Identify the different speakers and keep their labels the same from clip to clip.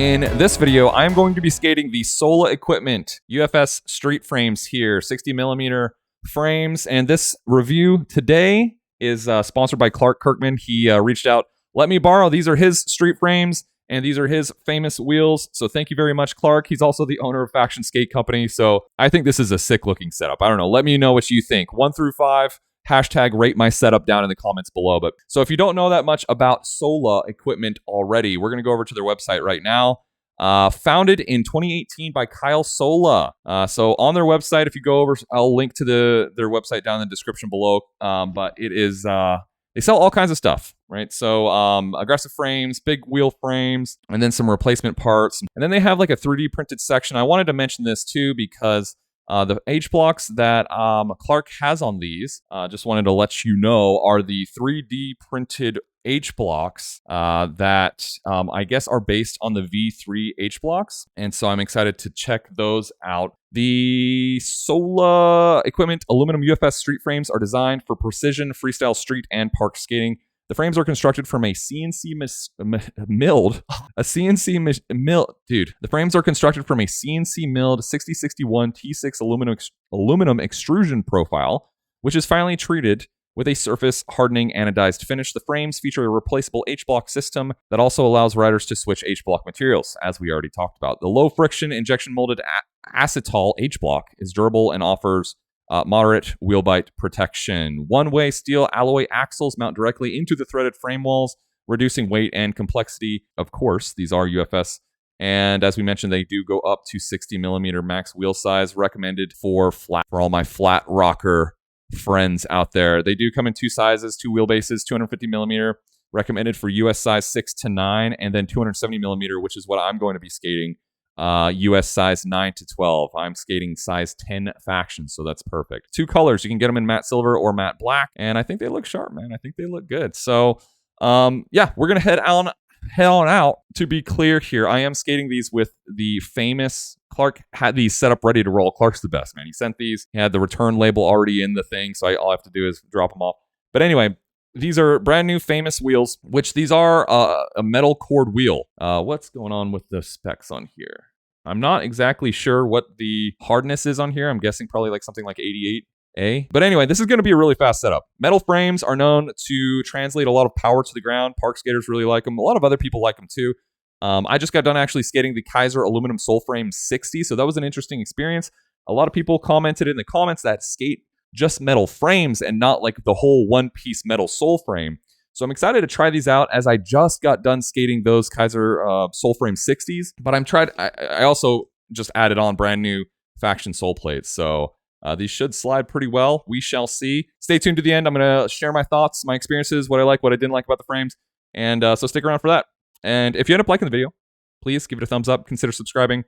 Speaker 1: In this video, I'm going to be skating the Sola Equipment UFS street frames here, 60mm frames. And this review today is sponsored by Clark Kirkman. He reached out, let me borrow. These are his street frames, and these are his famous wheels. So thank you very much, Clark. He's also the owner of Faction Skate Company. So I think this is a sick looking setup. I don't know. Let me know what you think. 1 through 5. Hashtag rate my setup down in the comments below. But so if you don't know that much about Sola Equipment already, we're going to go over to their website right now. Founded in 2018 by Kyle Sola. So on their website, if you go over, I'll link to their website down in the description below. But it is, they sell all kinds of stuff, right? So aggressive frames, big wheel frames, and then some replacement parts. And then they have like a 3D printed section. I wanted to mention this too because the H blocks that Clark has on these, just wanted to let you know, are the 3D printed H blocks that I guess are based on the V3 H blocks. And so I'm excited to check those out. The Sola Equipment aluminum UFS street frames are designed for precision freestyle street and park skating. The frames are constructed from a CNC milled, dude. The frames are constructed from a CNC milled 6061 T6 aluminum extrusion profile, which is finally treated with a surface hardening anodized finish. The frames feature a replaceable H-block system that also allows riders to switch H-block materials, as we already talked about. The low friction injection molded acetal H-block is durable and offers moderate wheel bite protection. One-way steel alloy axles mount directly into the threaded frame walls, reducing weight and complexity. Of course, these are UFS. And as we mentioned, they do go up to 60mm max wheel size, recommended for all my flat rocker friends out there. They do come in 2 sizes, 2 wheelbases, 250mm, recommended for US size 6 to 9, and then 270mm, which is what I'm going to be skating. US size 9 to 12. I'm skating size 10 Faction, so that's perfect. 2 colors. You can get them in matte silver or matte black, and I think they look sharp, man. I think they look good. So, yeah, we're gonna head on out. To be clear here, I am skating these with the famous Clark. Had these set up ready to roll. Clark's the best, man. He sent these. He had the return label already in the thing, so all I have to do is drop them off. But anyway, these are brand new famous wheels, which these are a metal cord wheel. What's going on with the specs on here? I'm not exactly sure what the hardness is on here. I'm guessing probably like something like 88A. But anyway, this is going to be a really fast setup. Metal frames are known to translate a lot of power to the ground. Park skaters really like them. A lot of other people like them too. I just got done actually skating the Kaiser Aluminum Soul Frame 60, so that was an interesting experience. A lot of people commented in the comments that skate just metal frames and not like the whole one-piece metal soul frame. So I'm excited to try these out, as I just got done skating those Kaiser Soul Frame 60s. But I also just added on brand new Faction Soul plates. So these should slide pretty well. We shall see. Stay tuned to the end. I'm going to share my thoughts, my experiences, what I like, what I didn't like about the frames. And so stick around for that. And if you end up liking the video, please give it a thumbs up. Consider subscribing.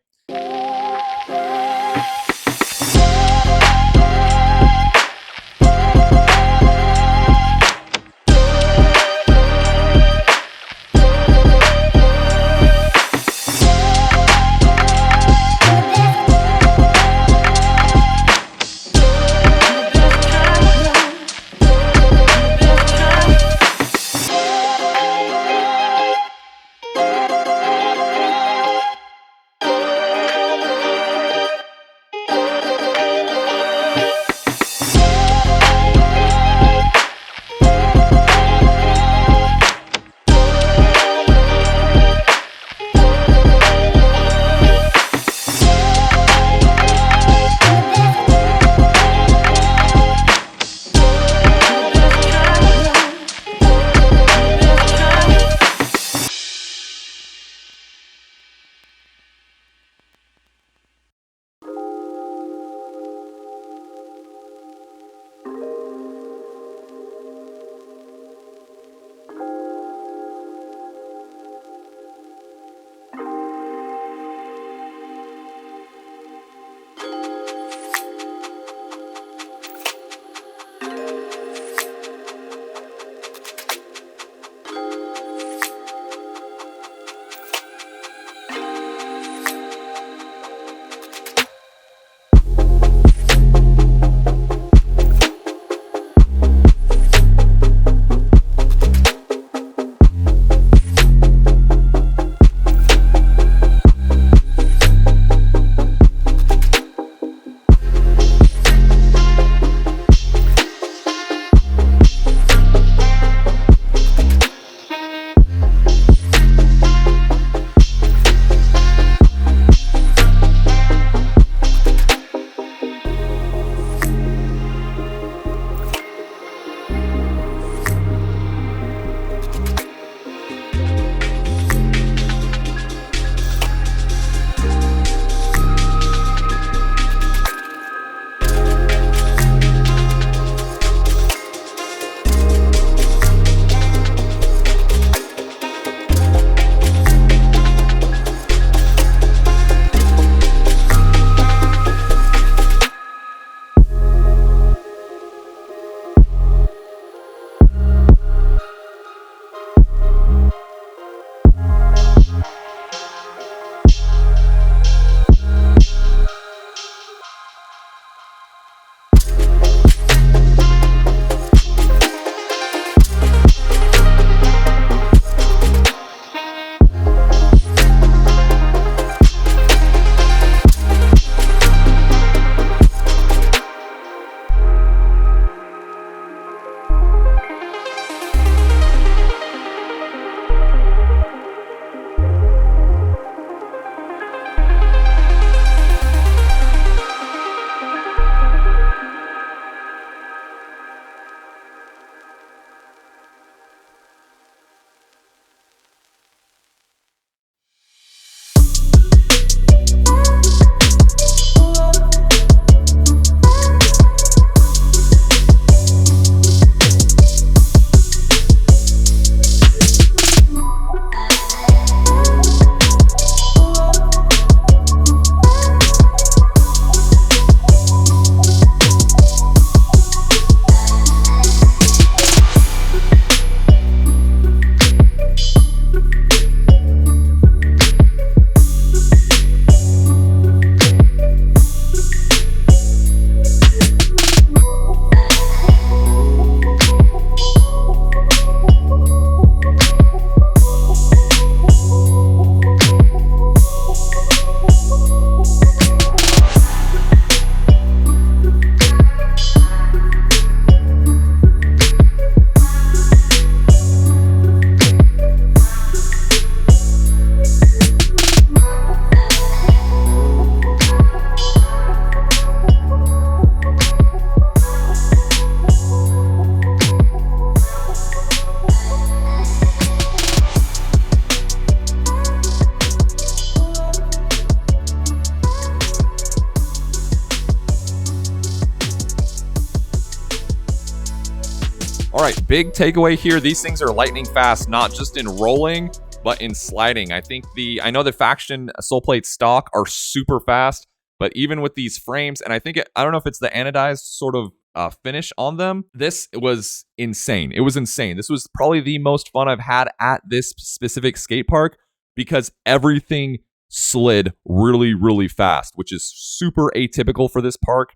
Speaker 1: right, big takeaway here. These things are lightning fast, not just in rolling, but in sliding. I know the Faction Soul Plate stock are super fast, but even with these frames, and I don't know if it's the anodized sort of finish on them, this was insane. It was insane. This was probably the most fun I've had at this specific skate park because everything slid really, really fast, which is super atypical for this park.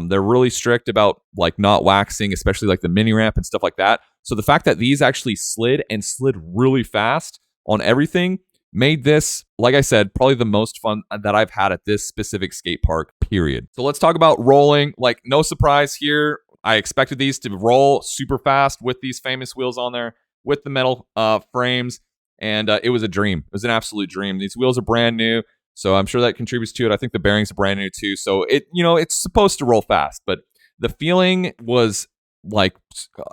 Speaker 1: They're really strict about like not waxing, especially like the mini ramp and stuff like that. So the fact that these actually slid really fast on everything made this, like I said, probably the most fun that I've had at this specific skate park, period. So let's talk about rolling. Like, no surprise here. I expected these to roll super fast with these famous wheels on there, with the metal frames, and it was a dream. It was an absolute dream. These wheels are brand new, so I'm sure that contributes to it. I think the bearings are brand new too, so it's supposed to roll fast, but the feeling was like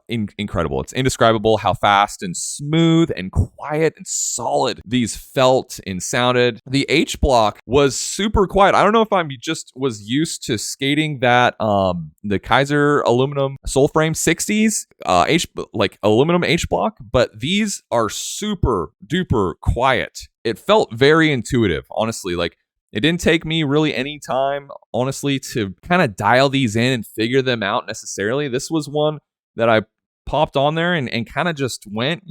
Speaker 1: incredible. It's indescribable how fast and smooth and quiet and solid these felt and sounded. The H block was super quiet. I don't know if I'm just was used to skating that the Kaiser aluminum Soul Frame 60s aluminum H block, but these are super duper quiet. It felt very intuitive, honestly. Like, it didn't take me really any time, honestly, to kind of dial these in and figure them out necessarily. This was one that I popped on there and kind of just went,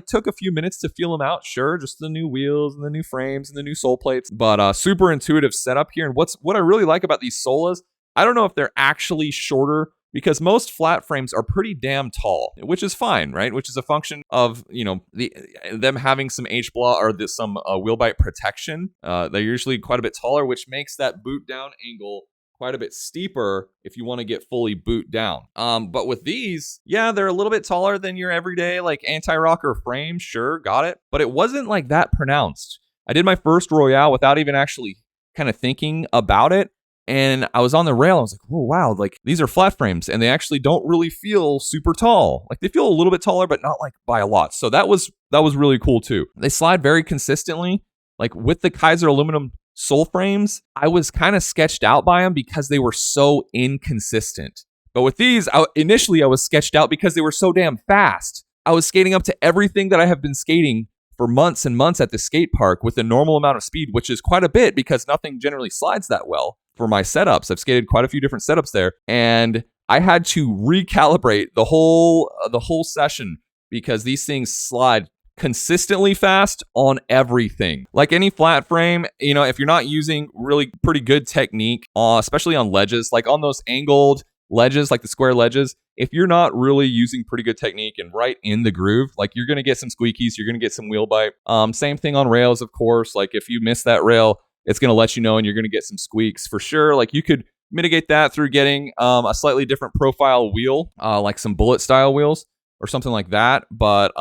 Speaker 1: took a few minutes to feel them out. Sure, just the new wheels and the new frames and the new Soul Plates, but super intuitive setup here. And what I really like about these Solas, I don't know if they're actually shorter, because most flat frames are pretty damn tall, which is fine, right? Which is a function of, them having some H-block or some wheel bite protection. They're usually quite a bit taller, which makes that boot down angle quite a bit steeper if you want to get fully boot down. But with these, yeah, they're a little bit taller than your everyday like anti-rocker frame. Sure, got it. But it wasn't like that pronounced. I did my first Royale without even actually kind of thinking about it. And I was on the rail. I was like, oh, wow, like these are flat frames and they actually don't really feel super tall. Like, they feel a little bit taller, but not like by a lot. So that was really cool too. They slide very consistently. Like, with the Kaiser aluminum Soul frames, I was kind of sketched out by them because they were so inconsistent. But with these, initially I was sketched out because they were so damn fast. I was skating up to everything that I have been skating for months and months at the skate park with a normal amount of speed, which is quite a bit because nothing generally slides that well for my setups. I've skated quite a few different setups there, and I had to recalibrate the whole session because these things slide consistently fast on everything. Like any flat frame, if you're not using really pretty good technique, especially on ledges, like on those angled ledges, like the square ledges, if you're not really using pretty good technique and right in the groove, like, you're going to get some squeakies, you're going to get some wheel bite. Same thing on rails, of course. Like, if you miss that rail, it's going to let you know and you're going to get some squeaks for sure. Like, you could mitigate that through getting a slightly different profile wheel, like some bullet style wheels or something like that. But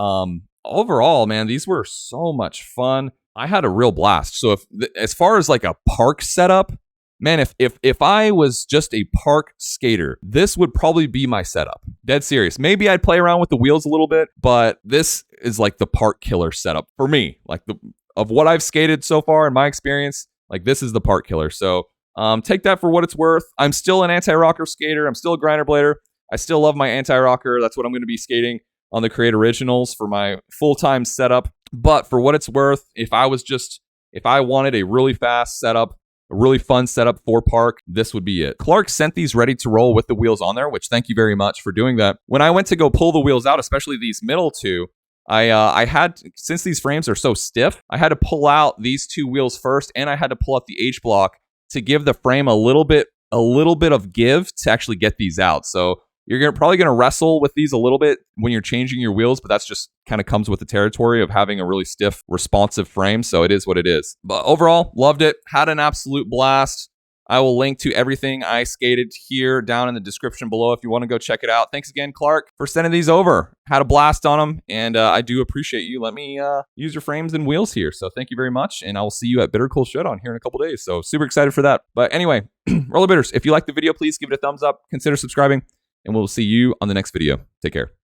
Speaker 1: overall, man, these were so much fun. I had a real blast. So as far as like a park setup, man, if I was just a park skater, this would probably be my setup. Dead serious. Maybe I'd play around with the wheels a little bit, but this is like the park killer setup for me. Like, of what I've skated so far in my experience, like, this is the park killer. So take that for what it's worth. I'm still an anti-rocker skater. I'm still a grinder blader. I still love my anti-rocker. That's what I'm going to be skating on the Create Originals for my full-time setup. But for what it's worth, if I wanted a really fast setup, a really fun setup for park, this would be it. Clark sent these ready to roll with the wheels on there, which, thank you very much for doing that. When I went to go pull the wheels out, especially these middle two, I had, since these frames are so stiff, I had to pull out these two wheels first, and I had to pull out the H block to give the frame a little bit of give to actually get these out. So you're probably going to wrestle with these a little bit when you're changing your wheels, but that's just kind of comes with the territory of having a really stiff, responsive frame. So it is what it is. But overall, loved it. Had an absolute blast. I will link to everything I skated here down in the description below if you want to go check it out. Thanks again, Clark, for sending these over. Had a blast on them, and I do appreciate you. Let me use your frames and wheels here. So thank you very much, and I will see you at Bitter Cool Showdown here in a couple days. So super excited for that. But anyway, Roller Bitters, if you like the video, please give it a thumbs up. Consider subscribing, and we'll see you on the next video. Take care.